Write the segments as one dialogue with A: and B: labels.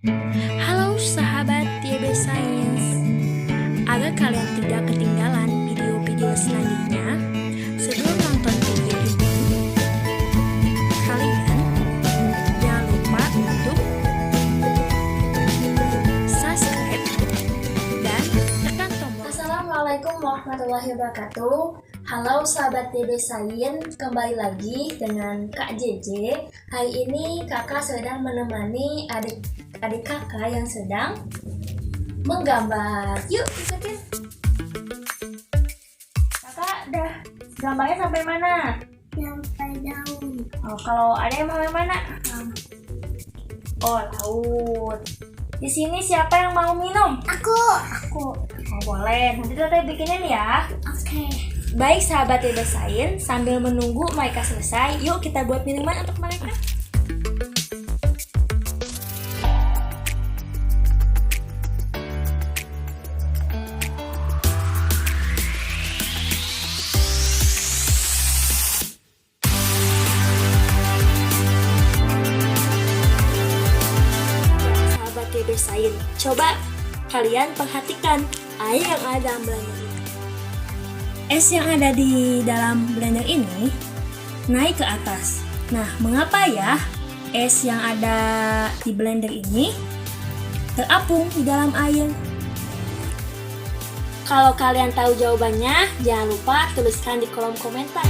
A: Halo sahabat TB Science. Agar kalian tidak ketinggalan video-video selanjutnya, sebelum nonton video ini, kalian jangan lupa untuk subscribe dan tekan tombol.
B: Assalamualaikum warahmatullahi wabarakatuh. Halo sahabat TB Science, kembali lagi dengan Kak JJ. Hari ini kakak sedang menemani adik kakak yang sedang menggambar. Yuk ikutin. Kakak udah gambarnya sampai mana?
C: Sampai daun.
B: Oh, kalau ada yang mau mana? Oh, laut. Di sini siapa yang mau minum?
C: Aku.
B: Aku. Oh, boleh. Nanti Teteh bikinin ya.
C: Oke.
B: Baik sahabat TB Science, sambil menunggu mereka selesai, yuk kita buat minuman untuk mereka. Sahabat TB Science, coba kalian perhatikan air yang ada dalam blender ini. Es yang ada di dalam blender ini naik ke atas. Nah, mengapa ya es yang ada di blender ini terapung di dalam air? Kalau kalian tahu jawabannya, jangan lupa tuliskan di kolom komentar.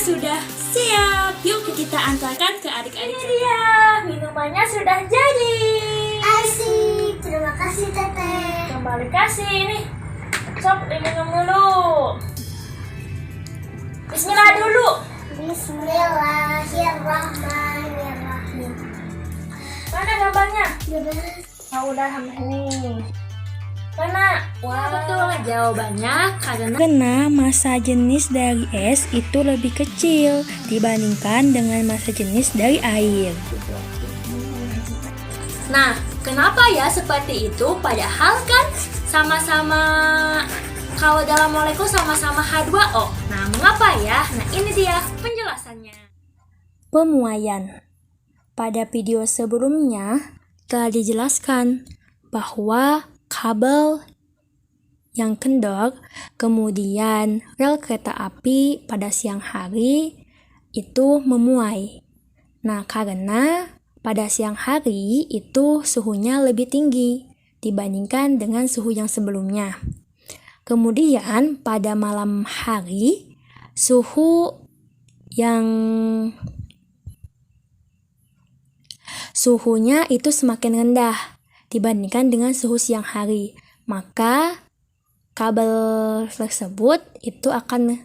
B: Sudah siap. Yuk kita antarkan ke adik-adik. Ini dia, minumannya sudah jadi.
C: Asik. Terima kasih Teteh.
B: Kembali kasih ini. Sok diminum dulu. Bismillah dulu.
C: Bismillahirrahmanirrahim.
B: Mana gambarnya?
C: Bebas.
B: Oh, udah sampai ini. Karena betul jawabannya karena massa jenis dari es itu lebih kecil dibandingkan dengan massa jenis dari air. Nah, kenapa ya seperti itu? Padahal kan sama-sama kalau dalam molekul sama-sama H2O. Nah, mengapa ya? Nah, ini dia penjelasannya. Pemuaian. Pada video sebelumnya telah dijelaskan bahwa kabel yang kendor, kemudian rel kereta api pada siang hari itu memuai. Nah, karena pada siang hari itu suhunya lebih tinggi dibandingkan dengan suhu yang sebelumnya. Kemudian pada malam hari suhunya itu semakin rendah dibandingkan dengan suhu siang hari, maka kabel tersebut itu akan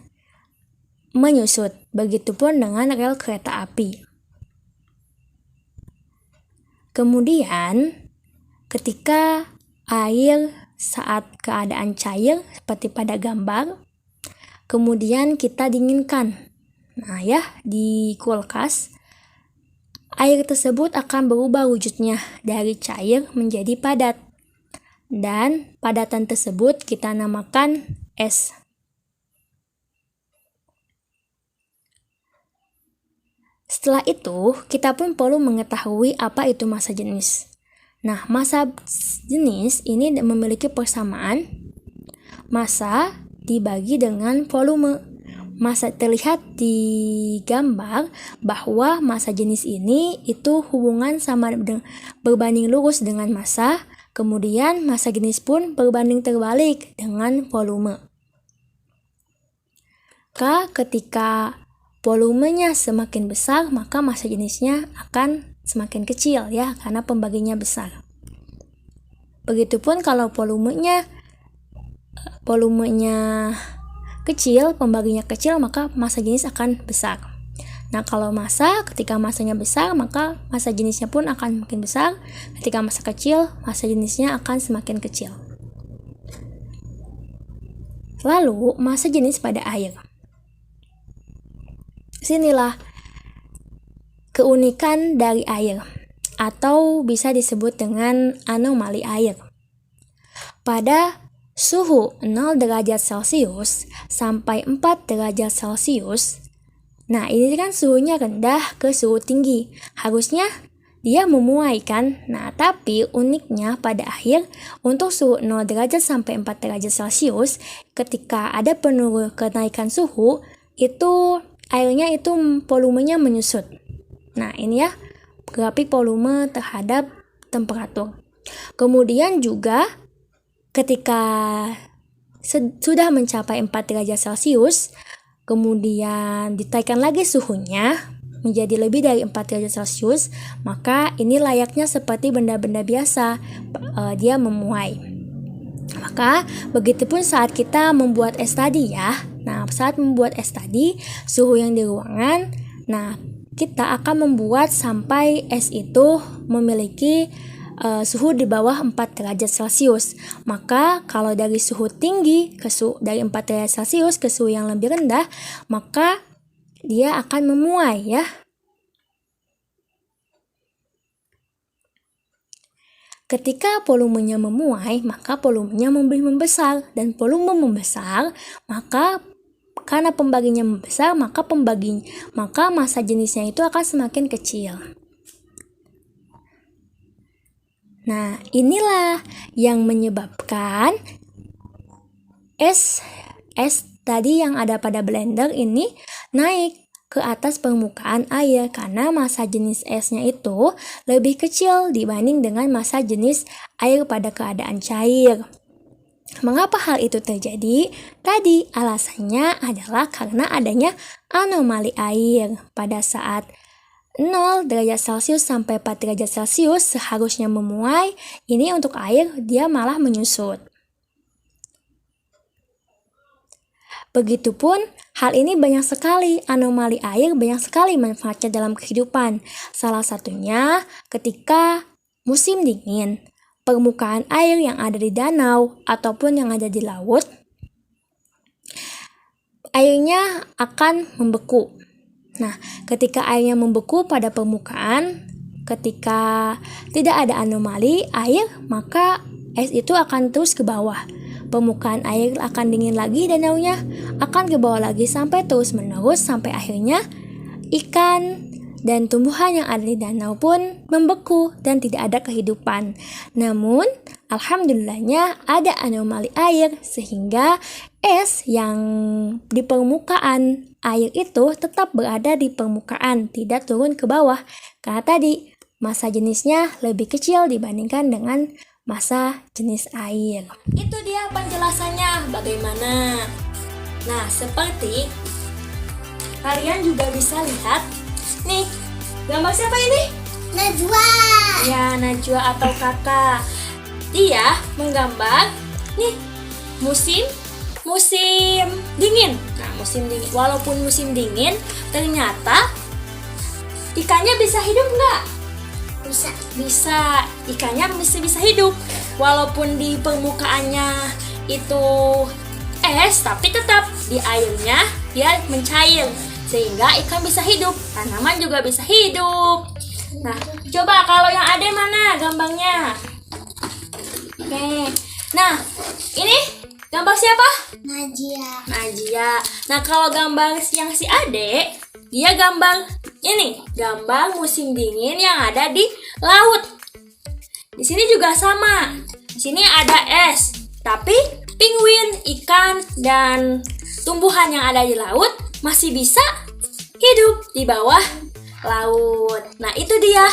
B: menyusut. Begitupun dengan rel kereta api. Kemudian, ketika air saat keadaan cair seperti pada gambar, kemudian kita dinginkan. Nah ya, di kulkas air tersebut akan berubah wujudnya dari cair menjadi padat. Dan padatan tersebut kita namakan es. Setelah itu, kita pun perlu mengetahui apa itu massa jenis. Nah, massa jenis ini memiliki persamaan massa dibagi dengan volume. Massa terlihat di gambar bahwa massa jenis ini itu hubungan sama berbanding lurus dengan massa, kemudian massa jenis pun berbanding terbalik dengan volume. Ketika
A: volumenya semakin besar, maka massa jenisnya akan semakin kecil ya, karena pembaginya besar. Begitupun kalau volumenya kecil, pembaginya kecil, maka massa jenis akan besar. Nah, kalau ketika massanya besar, maka massa jenisnya pun akan makin besar. Ketika massa kecil, massa jenisnya akan semakin kecil. Lalu, massa jenis pada air. Sinilah keunikan dari air, atau bisa disebut dengan anomali air. Pada suhu 0 derajat Celcius sampai 4 derajat Celcius, nah ini kan suhunya rendah ke suhu tinggi, harusnya dia memuai kan. Nah, tapi uniknya pada air, untuk suhu 0 derajat sampai 4 derajat Celcius, ketika ada kenaikan suhu, itu airnya itu volumenya menyusut. Nah, ini ya grafik volume terhadap temperatur. Kemudian juga ketika sudah mencapai 4 derajat Celcius, kemudian ditaikkan lagi suhunya menjadi lebih dari 4 derajat Celcius, maka ini layaknya seperti benda-benda biasa, dia memuai. Maka begitupun saat kita membuat es tadi ya. Nah, saat membuat es tadi, suhu yang di ruangan, nah kita akan membuat sampai es itu memiliki suhu di bawah 4 derajat Celcius. Maka kalau dari suhu tinggi dari 4 derajat Celcius ke suhu yang lebih rendah, maka dia akan memuai ya. Ketika volumenya memuai, maka volumenya membesar, dan volume membesar, maka karena pembaginya membesar, maka massa jenisnya itu akan semakin kecil. Nah, inilah yang menyebabkan es tadi yang ada pada blender ini naik ke atas permukaan air, karena massa jenis esnya itu lebih kecil dibanding dengan massa jenis air pada keadaan cair. Mengapa hal itu terjadi? Tadi alasannya adalah karena adanya anomali air. Pada saat 0 derajat Celcius sampai 4 derajat Celcius seharusnya memuai, ini untuk air dia malah menyusut. Begitupun hal ini banyak sekali, anomali air banyak sekali manfaatnya dalam kehidupan. Salah satunya ketika musim dingin, permukaan air yang ada di danau ataupun yang ada di laut, airnya akan membeku. Nah, ketika airnya membeku pada permukaan, ketika tidak ada anomali air, maka es itu akan terus ke bawah. Permukaan air akan dingin lagi, danaunya akan ke bawah lagi sampai terus menerus, sampai akhirnya ikan dan tumbuhan yang ada di danau pun membeku dan tidak ada kehidupan. Namun, alhamdulillahnya ada anomali air sehingga es yang di permukaan air itu tetap berada di permukaan, tidak turun ke bawah. Karena tadi massa jenisnya lebih kecil dibandingkan dengan massa jenis air.
B: Itu dia penjelasannya bagaimana. Nah, seperti kalian juga bisa lihat nih, gambar siapa ini?
C: Najwa.
B: Ya, Najwa atau kakak. Dia menggambar nih musim dingin. Nah, musim dingin. Walaupun musim dingin, ternyata ikannya bisa hidup nggak? Bisa. Ikannya bisa hidup. Walaupun di permukaannya itu es, tapi tetap di airnya dia mencair. Sehingga ikan bisa hidup, tanaman juga bisa hidup. Nah, coba kalau yang ada mana gambarnya? Oke. Nah, ini gambar siapa? Najia. Nah, kalau gambar yang si Ade, dia gambar ini, gambar musim dingin yang ada di laut. Di sini juga sama. Di sini ada es, tapi penguin, ikan, dan tumbuhan yang ada di laut masih bisa hidup di bawah laut. Nah, itu dia.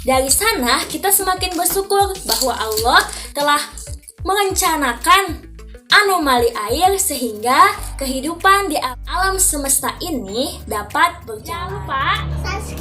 B: Dari sana kita semakin bersyukur bahwa Allah telah merencanakan anomali air sehingga kehidupan di alam semesta ini dapat berjalan. Jangan lupa
C: subscribe